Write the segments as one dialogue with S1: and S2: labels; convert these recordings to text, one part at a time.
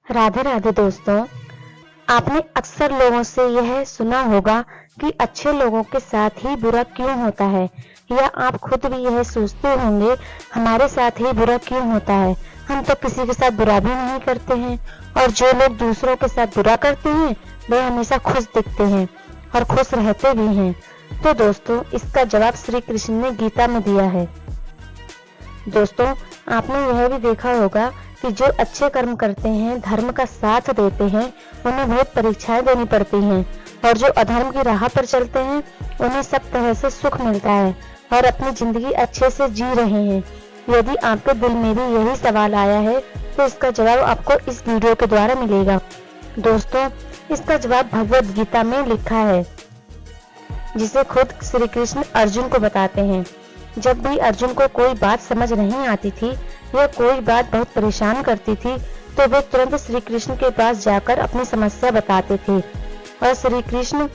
S1: राधे राधे दोस्तों। आपने अक्सर लोगों से यह सुना होगा कि अच्छे लोगों के साथ ही बुरा क्यों होता है, या आप खुद भी यह सोचते होंगे हमारे साथ ही बुरा क्यों होता है। हम तो किसी के साथ बुरा भी नहीं करते हैं, और जो लोग दूसरों के साथ बुरा करते हैं वे हमेशा खुश दिखते हैं और खुश रहते भी हैं। तो दोस्तों, इसका जवाब श्री कृष्ण ने गीता में दिया है। दोस्तों, आपने यह भी देखा होगा कि जो अच्छे कर्म करते हैं, धर्म का साथ देते हैं, उन्हें बहुत परीक्षाएं देनी पड़ती हैं, और जो अधर्म की राह पर चलते हैं उन्हें सब तरह से सुख मिलता है और अपनी जिंदगी अच्छे से जी रहे हैं। यदि आपके दिल में भी यही सवाल आया है तो इसका जवाब आपको इस वीडियो के द्वारा मिलेगा। दोस्तों, इसका जवाब भगवद गीता में लिखा है, जिसे खुद श्री कृष्ण अर्जुन को बताते हैं। जब भी अर्जुन को कोई बात समझ नहीं आती थी या कोई बात बहुत परेशान करती थी तो वे तुरंत श्री कृष्ण के पास जाकर अपनी समस्या बताते थे, और श्री कृष्ण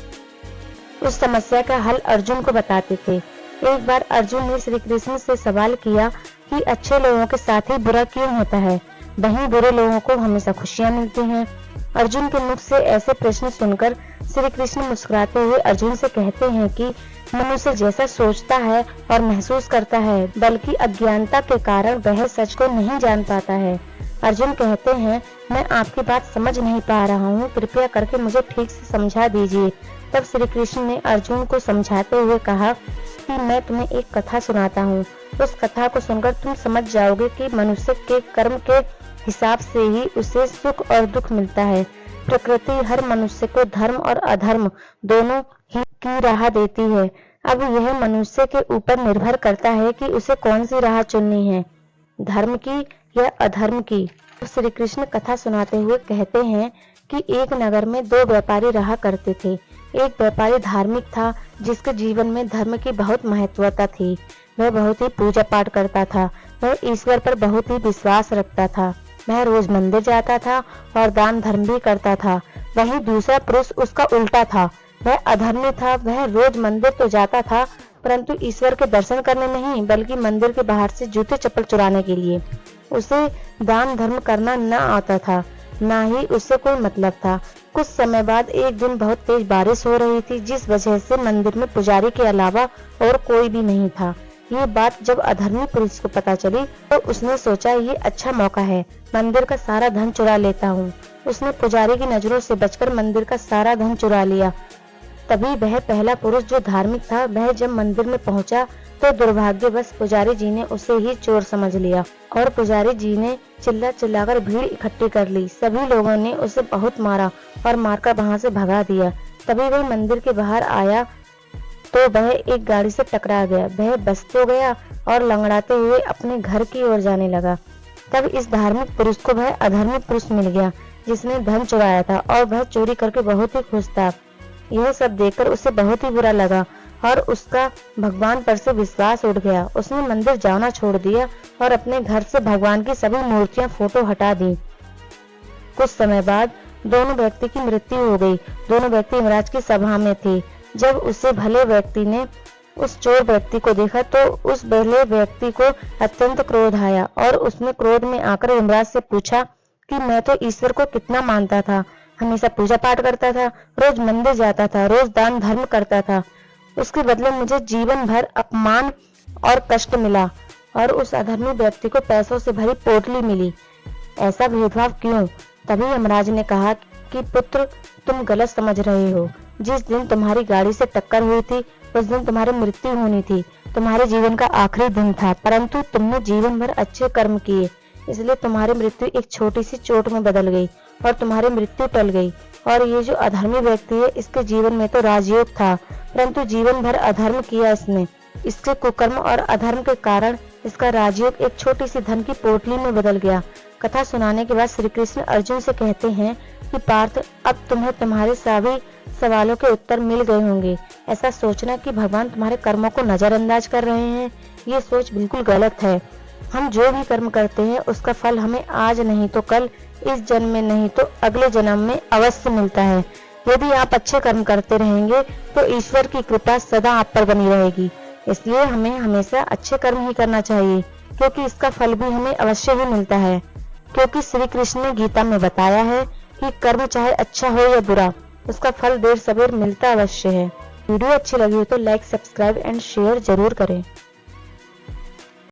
S1: उस समस्या का हल अर्जुन को बताते थे। एक बार अर्जुन ने श्री कृष्ण से सवाल किया कि अच्छे लोगों के साथ ही बुरा क्यों होता है, वहीं बुरे लोगों को हमेशा खुशियां मिलती हैं। अर्जुन के मुख से ऐसे प्रश्न सुनकर श्री कृष्ण मुस्कुराते हुए अर्जुन से कहते हैं कि मनुष्य जैसा सोचता है और महसूस करता है, बल्कि अज्ञानता के कारण वह सच को नहीं जान पाता है। अर्जुन कहते हैं, मैं आपकी बात समझ नहीं पा रहा हूँ, कृपया करके मुझे ठीक से समझा दीजिए। तब श्री कृष्ण ने अर्जुन को समझाते हुए कहा कि मैं तुम्हें एक कथा सुनाता हूँ। उस कथा को सुनकर तुम समझ जाओगे कि मनुष्य के कर्म के हिसाब से ही उसे सुख और दुख मिलता है। प्रकृति हर मनुष्य को धर्म और अधर्म दोनों ही की राह देती है। अब यह मनुष्य के ऊपर निर्भर करता है कि उसे कौन सी राह चुननी है, धर्म की या अधर्म की। श्री कृष्ण कथा सुनाते हुए कहते हैं कि एक नगर में दो व्यापारी रहा करते थे। एक व्यापारी धार्मिक था, जिसके जीवन में धर्म की बहुत महत्वता थी। वह बहुत ही पूजा पाठ करता था, वह ईश्वर पर बहुत ही विश्वास रखता था। वह रोज मंदिर जाता था और दान धर्म भी करता था। वहीं दूसरा पुरुष उसका उल्टा था, वह अधर्मी था। वह रोज मंदिर तो जाता था, परंतु ईश्वर के दर्शन करने नहीं, बल्कि मंदिर के बाहर से जूते चप्पल चुराने के लिए। उसे दान धर्म करना न आता था, ना ही उससे कोई मतलब था। कुछ समय बाद एक दिन बहुत तेज बारिश हो रही थी, जिस वजह से मंदिर में पुजारी के अलावा और कोई भी नहीं था। ये बात जब अधर्मी पुरुष को पता चली तो उसने सोचा, ये अच्छा मौका है, मंदिर का सारा धन चुरा लेता हूँ। उसने पुजारी की नजरों से बचकर मंदिर का सारा धन चुरा लिया। तभी वह पहला पुरुष जो धार्मिक था, वह जब मंदिर में पहुंचा तो दुर्भाग्यवश पुजारी जी ने उसे ही चोर समझ लिया, और पुजारी जी ने चिल्ला चिल्लाकर भीड़ इकट्ठी कर ली। सभी लोगों ने उसे बहुत मारा और मारकर वहां से भगा दिया। तभी वह मंदिर के बाहर आया तो वह एक गाड़ी से टकरा गया। वह बच तो गया और लंगड़ाते हुए अपने घर की ओर जाने लगा। तब इस धार्मिक पुरुष को वह अधर्मी पुरुष मिल गया, जिसने धन चुराया था, और वह चोरी करके बहुत ही खुश था। यह सब देखकर उसे बहुत ही बुरा लगा और उसका भगवान पर से विश्वास उठ गया। उसने मंदिर जाना छोड़ दिया और अपने घर से भगवान की सभी मूर्तियां, फोटो हटा दी। कुछ समय बाद दोनों व्यक्ति की मृत्यु हो गई। दोनों व्यक्ति यमराज की सभा में थे। जब उसे भले व्यक्ति ने उस चोर व्यक्ति को देखा तो उस भले व्यक्ति को अत्यंत क्रोध आया, और उसने क्रोध में आकर यमराज से पूछा कि मैं तो ईश्वर को कितना मानता था, हमेशा पूजा पाठ करता था, रोज मंदिर जाता था, रोज दान धर्म करता था, उसके बदले मुझे जीवन भर अपमान और कष्ट मिला, और उस अधर्मी व्यक्ति को पैसों से भरी पोटली मिली। ऐसा भेदभाव क्यों? तभी यमराज ने कहा कि पुत्र, तुम गलत समझ रहे हो। जिस दिन तुम्हारी गाड़ी से टक्कर हुई थी उस दिन तुम्हारी मृत्यु होनी थी। तुम्हारे जीवन का आखिरी दिन था, परंतु तुमने जीवन भर अच्छे कर्म किए, इसलिए तुम्हारी मृत्यु एक छोटी सी चोट में बदल गई और तुम्हारी मृत्यु टल गई। और ये जो अधर्मी व्यक्ति है, इसके जीवन में तो राजयोग था, परंतु जीवन भर अधर्म किया इसने। इसके कुकर्म और अधर्म के कारण इसका राजयोग एक छोटी सी धन की पोटली में बदल गया। कथा सुनाने के बाद श्री कृष्ण अर्जुन से कहते हैं कि पार्थ, अब तुम्हें तुम्हारे सभी सवालों के उत्तर मिल गए होंगे। ऐसा सोचना कि भगवान तुम्हारे कर्मों को नजरअंदाज कर रहे हैं, ये सोच बिल्कुल गलत है। हम जो भी कर्म करते हैं उसका फल हमें आज नहीं तो कल, इस जन्म में नहीं तो अगले जन्म में अवश्य मिलता है। यदि आप अच्छे कर्म करते रहेंगे तो ईश्वर की कृपा सदा आप पर बनी रहेगी। इसलिए हमें हमेशा अच्छे कर्म ही करना चाहिए, क्योंकि इसका फल भी हमें अवश्य ही मिलता है। क्योंकि श्री कृष्ण ने गीता में बताया है कि कर्म चाहे अच्छा हो या बुरा, उसका फल देर सबेर मिलता अवश्य है। वीडियो अच्छी लगी हो तो लाइक, सब्सक्राइब एंड शेयर जरूर करें।